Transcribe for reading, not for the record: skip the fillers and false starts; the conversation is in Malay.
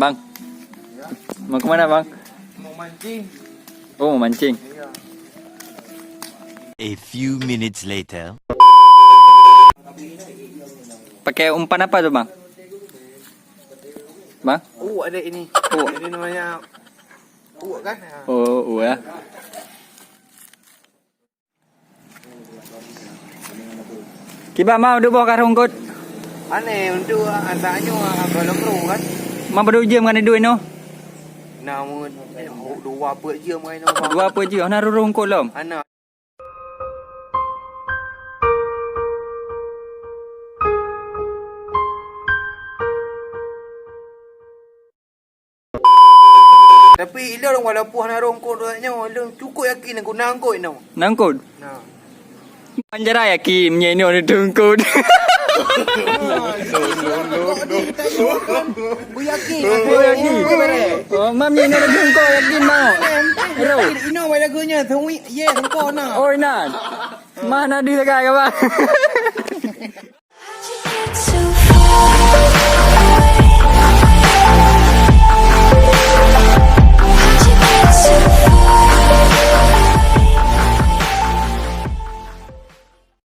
Bang, mau kemana bang? Mau mancing. Oh, mancing. Iya. A few minutes later. Pakai umpan apa tuh bang? Bang? Ada ini. Ini namanya kan? Oh, ya. Kiba mau duk bawa karung kot. Aneh untuk antaranya kalau perlu kan. Mau berdua je mengenai duit no. Namun dua apa je main Dua apa je, nak rurung kot lom. Anak. Tapi ila orang walaupun nak rongkok doanya orang cukup yakin aku nangkut no. Nangkut. Nah. Panjara yakin menye ni orang tungkut. Bu yakin. Oh, yakin. Oh, mam ni orang tungkut yakin mau. Hello. Ino wala gunya, thong ye thong ko na. Oi nan. Mana dia dekat ke bang?